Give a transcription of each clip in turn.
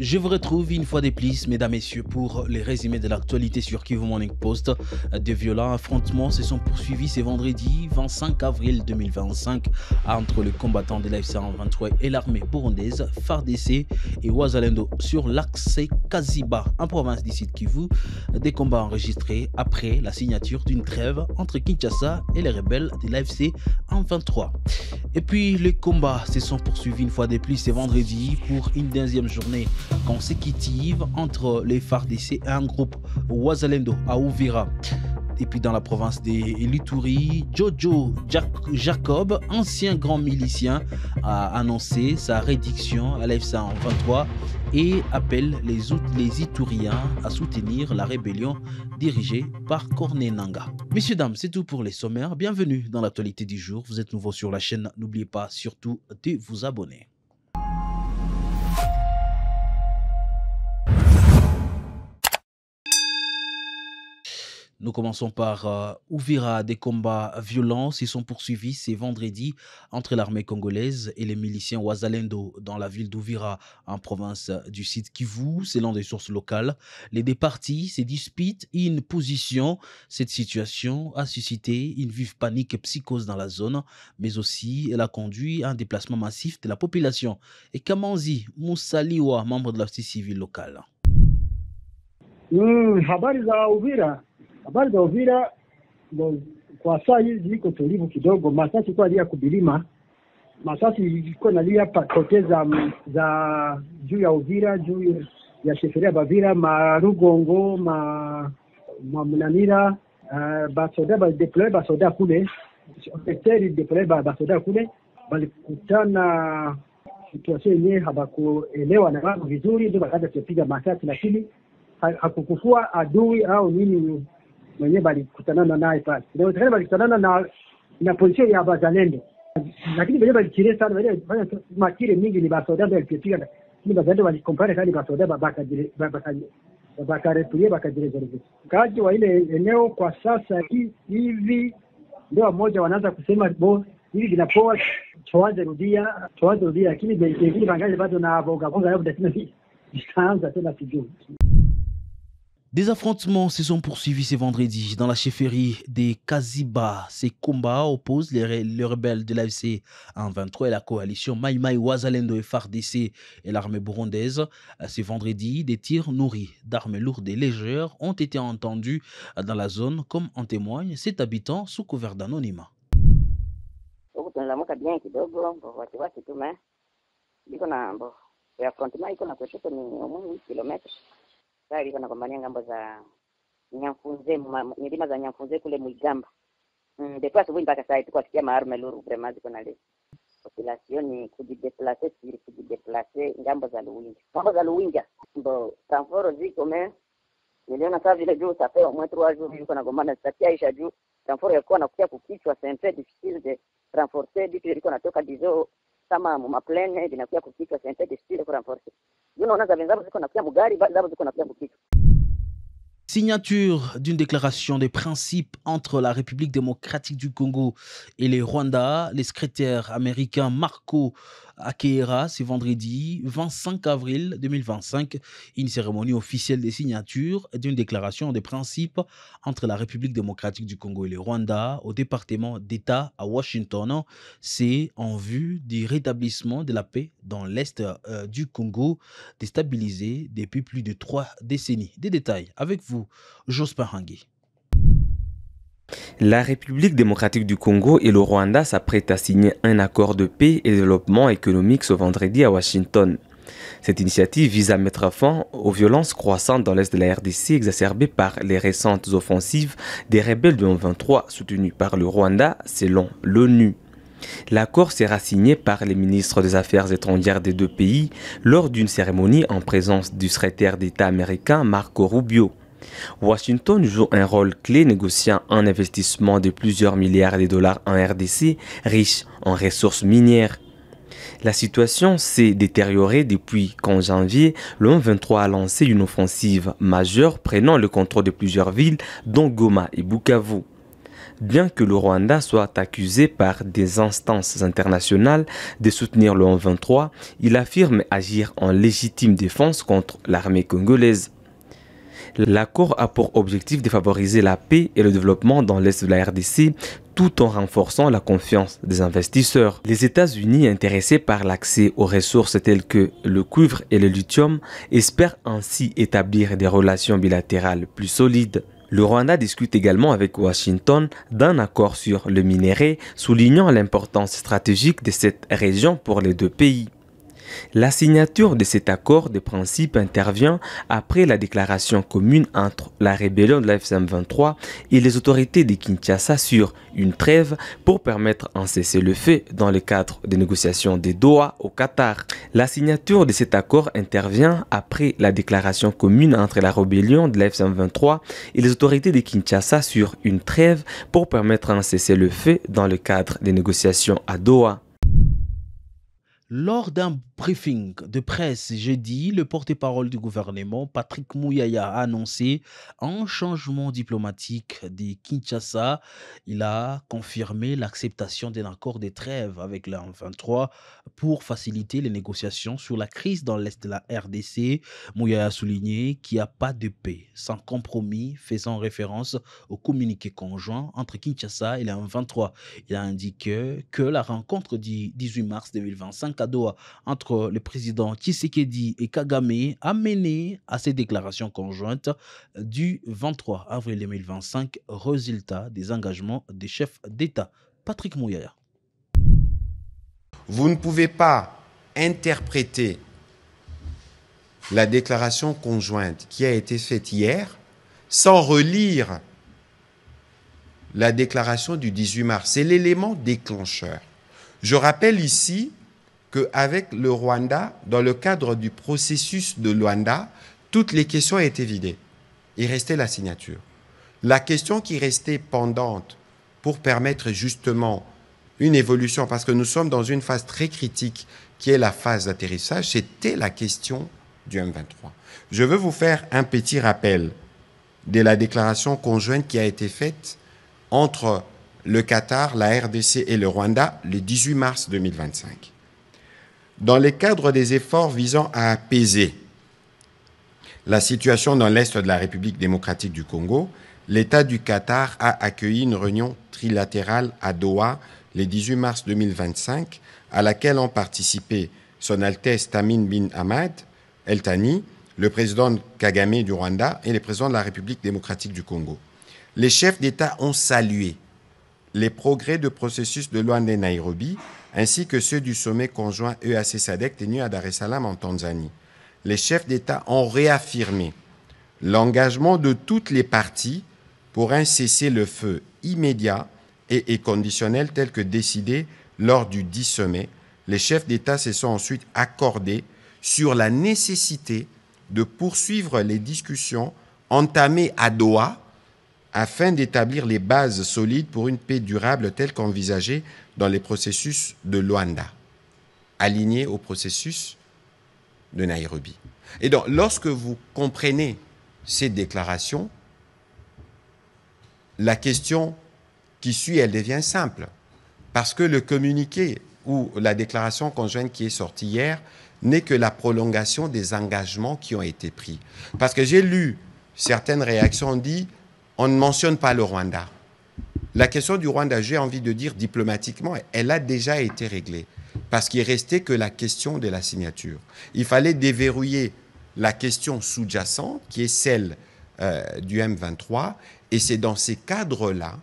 Je vous retrouve une fois de plus, mesdames, messieurs, pour les résumés de l'actualité sur Kivu Morning Post. De violents affrontements se sont poursuivis ce vendredi 25 avril 2025 entre les combattants de l'AFC 23 et l'armée burundaise FARDC et Wazalendo sur l'axe Kaziba en province du Sud Kivu. Des combats enregistrés après la signature d'une trêve entre Kinshasa et les rebelles de l'AFC 23. Et puis les combats se sont poursuivis une fois de plus ce vendredi pour une deuxième journée consécutive entre les FARDC et un groupe Wazalendo à Uvira. Et puis dans la province de l'Ituri, Jojo Jacob, ancien grand milicien, a annoncé sa réduction à l'AFC 23 et appelle les Ituriens à soutenir la rébellion dirigée par Corneille Nangaa. Messieurs, dames, c'est tout pour les sommaires. Bienvenue dans l'actualité du jour. Vous êtes nouveau sur la chaîne, n'oubliez pas surtout de vous abonner. Nous commençons par Uvira. Des combats violents se sont poursuivis ce vendredi entre l'armée congolaise et les miliciens Wazalendo dans la ville d'Uvira en province du Sud Kivu. Selon des sources locales, les deux parties se disputent une position. Cette situation a suscité une vive panique et psychose dans la zone, mais aussi elle a conduit à un déplacement massif de la population. Et Kamanzi Moussaliwa, membre de la société civile locale. Habari za Uvira. Habari za Uvira kwa saa hizi iko tulivu kidogo. Masasi kwa lia kubilima. Masasi iko nalia kote za juu ya Uvira, juu ya sheferia Bavira, Marugongo, Mnamira, basoda deploye basoda kule. Ofiseri deploye basoda kule. Balikutana situation yenyewe habakuelewa na wao vizuri, ndio bakaanza kupiga masasi, lakini hakukufua adui au nini mwenyewe balikutana naye pale. Ndio tena balikutana na polisi ya Bazalendo. Lakini wenyewe balikire sana, wenyewe makire mingi ni basoda ndio walipiga. Ni Bazalendo walikompare kali basoda bakarepulie bakajirejeleza. Kaji wa ile eneo kwa sasa hivi ndio mmoja wanaanza kusema hivi vinapoa tuanze rudia, lakini wengine bangaje bado na boga labda tena itaanza tena sijui. Des affrontements se sont poursuivis ce vendredi dans la chefferie de Kaziba. Ces combats opposent les rebelles de l'AFC 23 et la coalition Mai Mai Wazalendo et FARDC et l'armée burundaise. Ce vendredi, des tirs nourris d'armes lourdes et légères ont été entendus dans la zone, comme en témoigne cet habitant sous couvert d'anonymat. Sasa iko nagombania ngambo za Nyamfunze, milima za Nyamfunze kule Muigamba. Depuis asubuhi mpaka sasa tuko tukia maarme luru vraiment ziko na leo. Population ni kujideplacer ngambo za Luwinja. Ngambo za Luwinja. Mbo transport ziko niliona sasa vile juu ça fait au moins 3 jours yuko nagombana statia isha juu. Transport yako nakuja kukichwa, c'est un peu difficile de transporter vitu liko natoka dizo kama maplane vinakuja kukichwa, c'est un peu difficile de renforcer. Signature d'une déclaration de principe entre la République démocratique du Congo et le Rwanda. Le secrétaire américain Marco Akera, ce vendredi 25 avril 2025, une cérémonie officielle de signature d'une déclaration de principe entre la République démocratique du Congo et le Rwanda au département d'État à Washington. C'est en vue du rétablissement de la paix dans l'Est du Congo, déstabilisé depuis plus de 3 décennies. Des détails avec vous, Jospin Hangui. La République démocratique du Congo et le Rwanda s'apprêtent à signer un accord de paix et de développement économique ce vendredi à Washington. Cette initiative vise à mettre fin aux violences croissantes dans l'est de la RDC exacerbées par les récentes offensives des rebelles du M23 soutenus par le Rwanda selon l'ONU. L'accord sera signé par les ministres des Affaires étrangères des deux pays lors d'une cérémonie en présence du secrétaire d'État américain Marco Rubio. Washington joue un rôle clé négociant un investissement de plusieurs milliards de dollars en RDC, riche en ressources minières. La situation s'est détériorée depuis qu'en janvier, le M23 a lancé une offensive majeure prenant le contrôle de plusieurs villes, dont Goma et Bukavu. Bien que le Rwanda soit accusé par des instances internationales de soutenir le M23, il affirme agir en légitime défense contre l'armée congolaise. L'accord a pour objectif de favoriser la paix et le développement dans l'est de la RDC tout en renforçant la confiance des investisseurs. Les États-Unis, intéressés par l'accès aux ressources telles que le cuivre et le lithium, espèrent ainsi établir des relations bilatérales plus solides. Le Rwanda discute également avec Washington d'un accord sur le minerai, soulignant l'importance stratégique de cette région pour les deux pays. La signature de cet accord de principe intervient après la déclaration commune entre la rébellion de la FCM23 et les autorités de Kinshasa sur une trêve pour permettre un cessez-le-feu dans le cadre des négociations de Doha au Qatar. La signature de cet accord intervient après la déclaration commune entre la rébellion de la FCM23 et les autorités de Kinshasa sur une trêve pour permettre un cessez-le-feu dans le cadre des négociations à Doha. Lors d'un briefing de presse jeudi, le porte-parole du gouvernement, Patrick Mouyaya, a annoncé un changement diplomatique de Kinshasa. Il a confirmé l'acceptation d'un accord de trêve avec le M23 pour faciliter les négociations sur la crise dans l'est de la RDC. Mouyaya a souligné qu'il n'y a pas de paix sans compromis, faisant référence au communiqué conjoint entre Kinshasa et le M23. Il a indiqué que la rencontre du 18 mars 2025 à Doha entre le président Tshisekedi et Kagame a mené à ces déclarations conjointes du 23 avril 2025, résultat des engagements des chefs d'État. Patrick Mouyaya. Vous ne pouvez pas interpréter la déclaration conjointe qui a été faite hier sans relire la déclaration du 18 mars. C'est l'élément déclencheur. Je rappelle ici qu'avec le Rwanda, dans le cadre du processus de Luanda, toutes les questions étaient vidées. Il restait la signature. La question qui restait pendante pour permettre justement une évolution, parce que nous sommes dans une phase très critique qui est la phase d'atterrissage, c'était la question du M23. Je veux vous faire un petit rappel de la déclaration conjointe qui a été faite entre le Qatar, la RDC et le Rwanda le 18 mars 2025. Dans le cadre des efforts visant à apaiser la situation dans l'est de la République démocratique du Congo, l'État du Qatar a accueilli une réunion trilatérale à Doha le 18 mars 2025, à laquelle ont participé Son Altesse Tamim bin Hamad El Thani, le président Kagame du Rwanda et le président de la République démocratique du Congo. Les chefs d'État ont salué les progrès du processus de Luanda et Nairobi, ainsi que ceux du sommet conjoint EAC-SADC tenu à Dar es Salaam en Tanzanie. Les chefs d'État ont réaffirmé l'engagement de toutes les parties pour un cessez-le-feu immédiat et conditionnel tel que décidé lors du 10 sommet. Les chefs d'État se sont ensuite accordés sur la nécessité de poursuivre les discussions entamées à Doha afin d'établir les bases solides pour une paix durable telle qu'envisagée dans les processus de Luanda, alignés au processus de Nairobi. Et donc, lorsque vous comprenez ces déclarations, la question qui suit, elle devient simple. Parce que le communiqué ou la déclaration conjointe qui est sortie hier n'est que la prolongation des engagements qui ont été pris. Parce que j'ai lu certaines réactions, on dit on ne mentionne pas le Rwanda. La question du Rwanda, j'ai envie de dire diplomatiquement, elle a déjà été réglée. Parce qu'il restait que la question de la signature. Il fallait déverrouiller la question sous-jacente, qui est celle du M23, et c'est dans ces cadres-là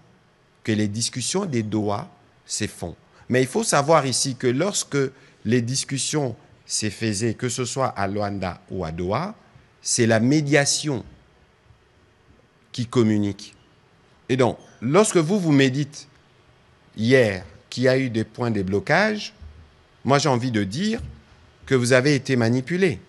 que les discussions des Doha se font. Mais il faut savoir ici que lorsque les discussions se faisaient, que ce soit à Luanda ou à Doha, c'est la médiation qui communique. Et donc, lorsque vous méditez hier qu'il y a eu des points de blocage, moi j'ai envie de dire que vous avez été manipulé.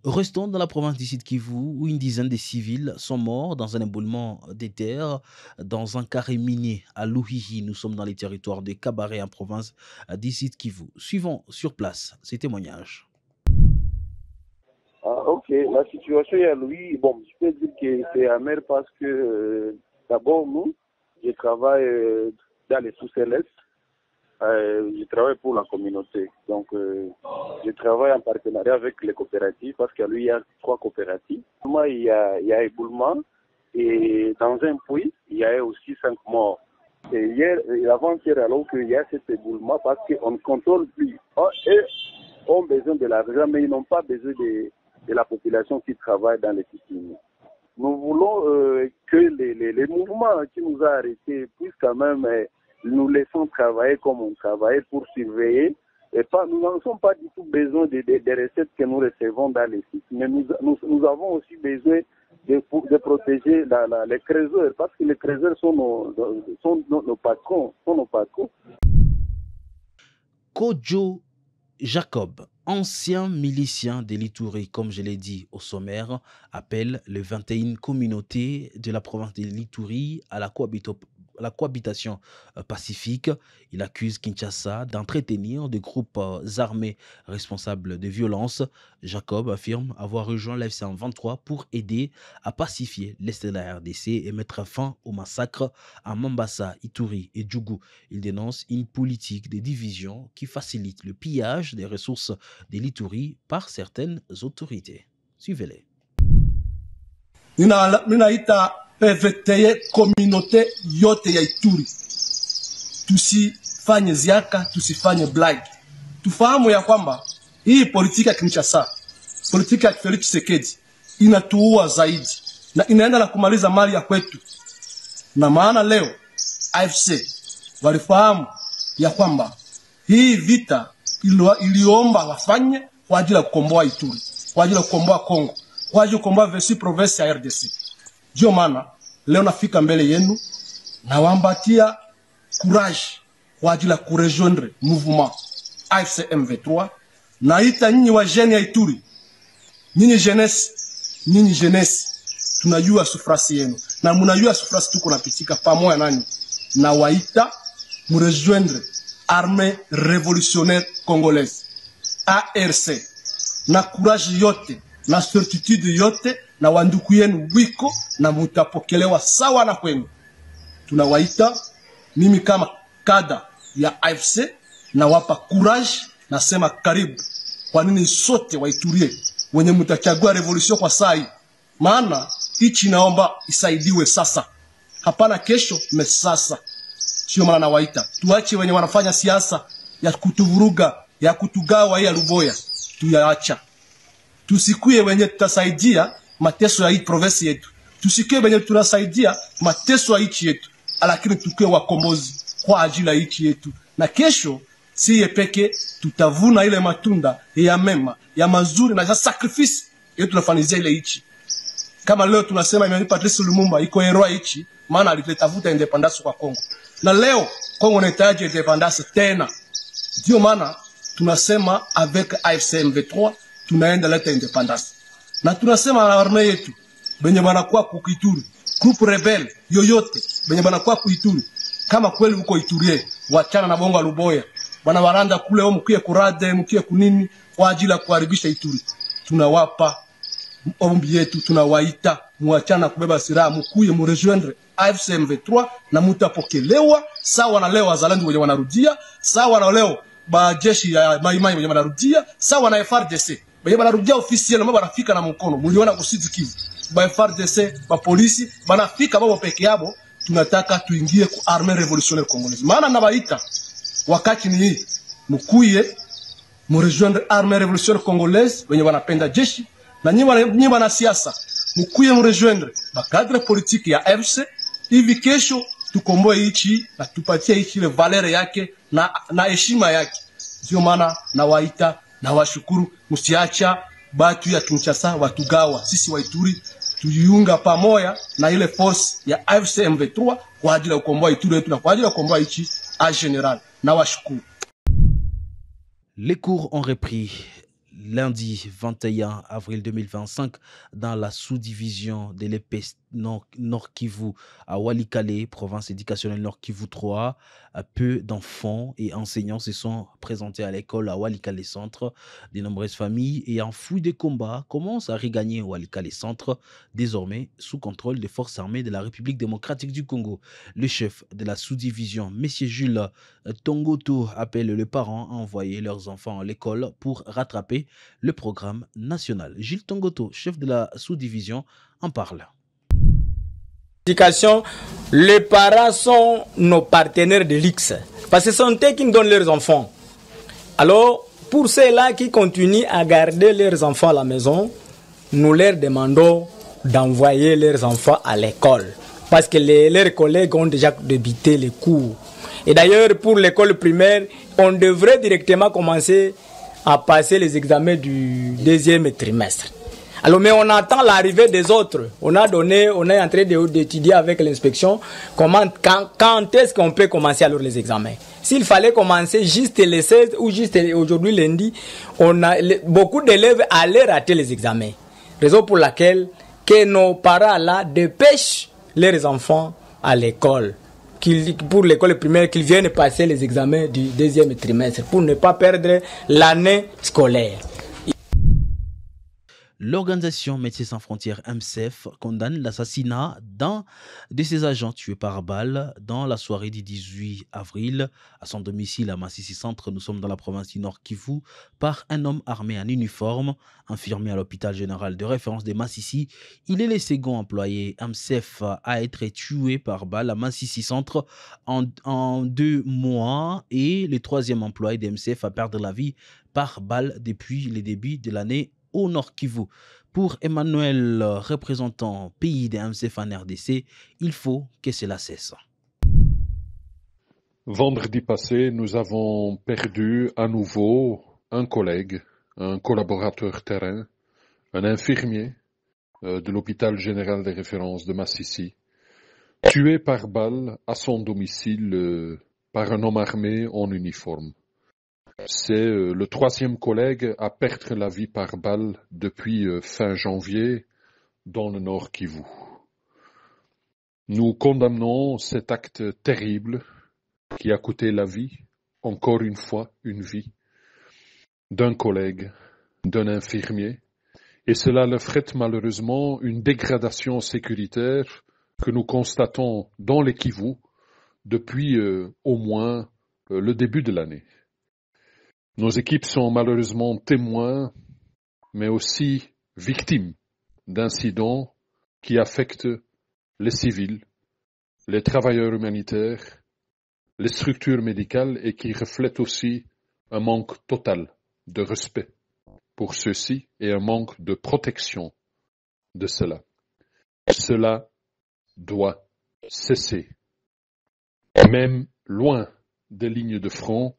Restons dans la province du Sud Kivu où une dizaine de civils sont morts dans un éboulement des terres dans un carré minier à Luhihi. Nous sommes dans les territoires de Kabaré en province du Sud Kivu. Suivons sur place ces témoignages. Ok, la situation est à Louis, bon, je peux dire que c'est amer parce que D'abord, je travaille dans les sous-célestes. Je travaille pour la communauté. Donc, je travaille en partenariat avec les coopératives parce qu'il y a 3 coopératives. Moi, il y a éboulement et dans un puits, il y a aussi 5 morts. Et hier, avant-hier, alors qu'il y a cet éboulement parce qu'on ne contrôle plus. Eux ont besoin de l'argent, mais ils n'ont pas besoin de la population qui travaille dans les piscines. Nous voulons que les mouvements qui nous ont arrêtés puissent quand même nous laissons travailler comme on travaille pour surveiller. Et pas, nous n'en avons pas du tout besoin des recettes que nous recevons dans les sites, mais nous avons aussi besoin de protéger les créateurs, parce que les créateurs sont nos patrons. Kojo Jacob, ancien milicien de l'Ituri, comme je l'ai dit au sommaire, appelle les 21 communautés de la province de l'Ituri à la cohabitation pacifique. Il accuse Kinshasa d'entretenir des groupes armés responsables de violences. Jacob affirme avoir rejoint l'FC23 pour aider à pacifier l'Est de la RDC et mettre fin au massacre à Mambasa, Ituri et Djougou. Il dénonce une politique de division qui facilite le pillage des ressources de l'Ituri par certaines autorités. Suivez-les. PVTE communauté yote ya Ituri. Tusifanye ziaka, tusifanye blague. Tufahamu ya kwamba hii politiki ya Kinshasa, politiki ya Felix Tshisekedi inatuua zaidi na inaenda na kumaliza mali ya kwetu. Na maana leo AFC walifahamu ya kwamba hii vita iliomba wafanye kwa ajili ya kukomboa Ituri, kwa ajili ya kukomboa Kongo, kwa ajili ya kukomboa Vesi province ya RDC. Ndio maana leo nafika mbele yenu na waambatia courage kwa ajili ya kurejoindre mouvement AFC M23. Naita nyinyi wa jeune ya Ituri, nyinyi jeunesse, tunajua sufrasi yenu na mnajua sufrasi tuko napitika pamoja nanyi, na waita murejoindre Armée Révolutionnaire Congolaise ARC na courage yote na certitude yote, na wanduku yenu wiko na mutapokelewa sawa na kwenu. Tunawaita, mimi kama kada ya AFC na wapa courage, nasema karibu. Kwa nini sote waiturie wenye mutachagua revolution kwa sai? Maana ichi naomba isaidiwe sasa, hapana kesho, sasa. Sio maana nawaita tuache wenye wanafanya siasa ya kutuvuruga, ya kutugawa ya Luboya, tuyaacha. Tusikuye wenye tutasaidia mateso ya hii province yetu, tusikie wenye tunasaidia mateso ya nchi yetu, lakini tukue wakombozi kwa ajili ya nchi yetu, na kesho siye peke tutavuna ile matunda ya mema ya mazuri na ya sacrifice yetu tunafanizia ile nchi. Kama leo tunasema Emmanuel Patrice Lumumba iko hero nchi, maana alitafuta independence kwa Kongo, na leo Kongo inahitaji independence tena. Ndio maana tunasema avec AFC M23 tunaenda leta independence, na tunasema na arme yetu benye banakuwa kuituri, group rebel yoyote benye banakuwa kuituri, kama kweli uko Iturie, wachana na bongo Luboya bana waranda kule au mkie kurade mkie kunini kwa ajili ya kuharibisha Ituri. Tunawapa ombi yetu, tunawaita muachana kubeba silaha, mkuye murejoindre AFC M23 na mutapokelewa sawa na leo wazalendo wenye wanarudia, sawa na leo bajeshi ya maimai wenye wanarudia, sawa na FARDC benye banarudia officiel na banafika na mkono. Muliona kusidi Kivu ba FARDC ba polisi banafika babo peke yabo. Tunataka tuingie ku Armée Révolutionnaire Congolaise, maana nabaita wakati ni hii, mkuye murejoindre Armée Révolutionnaire Congolaise wenye wanapenda jeshi, na nyinyi wana siasa mkuye murejoindre bakadre politique ya AFC, hivi kesho tukomboe nchi na tupatie nchi ile valeur yake na heshima yake. Ndio maana nawaita na washukuru, msiacha batu ya Kinshasa watugawa. Sisi wa Ituri tujiunga pamoja na ile force ya AFC M23 kwa ajili ya kukomboa Ituri yetu na kwa ajili ya kukomboa nchi en général. Na washukuru. Les cours ont repris lundi 21 avril 2025 dans la sous-division de l'EPST Nord Kivu, à Walikale, province éducationnelle Nord Kivu 3. Peu d'enfants et enseignants se sont présentés à l'école à Walikale Centre. De nombreuses familles et en fouille de combat commencent à regagner Walikale Centre, désormais sous contrôle des forces armées de la République démocratique du Congo. Le chef de la sous-division, M. Jules Tongoto, appelle les parents à envoyer leurs enfants à l'école pour rattraper le programme national. Jules Tongoto, chef de la sous-division, en parle. Les parents sont nos partenaires de l'X, parce que ce sont eux qui nous donnent leurs enfants. Alors, pour ceux-là qui continuent à garder leurs enfants à la maison, nous leur demandons d'envoyer leurs enfants à l'école, parce que leurs collègues ont déjà débuté les cours. Et d'ailleurs, pour l'école primaire, on devrait directement commencer à passer les examens du deuxième trimestre. Alors, mais on attend l'arrivée des autres. On est en train d'étudier avec l'inspection quand est-ce qu'on peut commencer alors les examens. S'il fallait commencer juste le 16 ou juste aujourd'hui lundi, beaucoup d'élèves allaient rater les examens. Raison pour laquelle que nos parents là dépêchent leurs enfants à l'école. Pour l'école primaire, qu'ils viennent passer les examens du deuxième trimestre pour ne pas perdre l'année scolaire. L'organisation Médecins sans frontières MSF condamne l'assassinat d'un de ses agents tués par balle dans la soirée du 18 avril à son domicile à Massissi Centre. Nous sommes dans la province du Nord Kivu par un homme armé en uniforme, infirmier à l'hôpital général de référence de Massissi. Il est le second employé MSF à être tué par balle à Massissi Centre en 2 mois et le troisième employé de MSF à perdre la vie par balle depuis le début de l'année au Nord Kivu. Pour Emmanuel, représentant pays des MSF en RDC, il faut que cela cesse. Vendredi passé, nous avons perdu à nouveau un collègue, un collaborateur terrain, un infirmier de l'hôpital général de référence de Massissi, tué par balle à son domicile par un homme armé en uniforme. C'est le troisième collègue à perdre la vie par balle depuis fin janvier dans le Nord Kivu. Nous condamnons cet acte terrible qui a coûté la vie, encore une fois, une vie, d'un collègue, d'un infirmier, et cela reflète malheureusement une dégradation sécuritaire que nous constatons dans les Kivu depuis au moins le début de l'année. Nos équipes sont malheureusement témoins, mais aussi victimes d'incidents qui affectent les civils, les travailleurs humanitaires, les structures médicales et qui reflètent aussi un manque total de respect pour ceux-ci et un manque de protection de cela. Cela doit cesser. Même loin des lignes de front,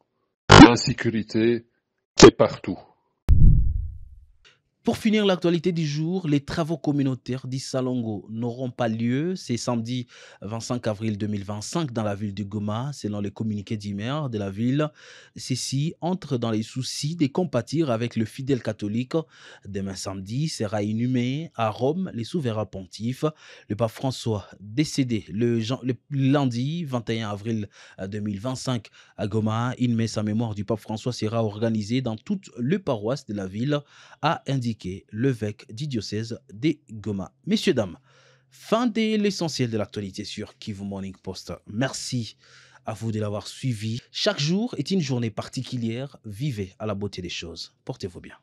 l'insécurité est partout. Pour finir l'actualité du jour, les travaux communautaires d'Issalongo n'auront pas lieu. C'est samedi 25 avril 2025 dans la ville de Goma, selon les communiqués du maire de la ville. Ceci entre dans les soucis de compatir avec le fidèle catholique. Demain samedi sera inhumé à Rome les souverains pontifs. Le pape François, décédé le lundi 21 avril 2025 à Goma, inhumé sa mémoire du pape François sera organisée dans toutes les paroisses de la ville, a indiqué l'évêque du diocèse de Goma. Messieurs, dames, fin de l'essentiel de l'actualité sur Kivu Morning Post. Merci à vous de l'avoir suivi. Chaque jour est une journée particulière. Vivez à la beauté des choses. Portez-vous bien.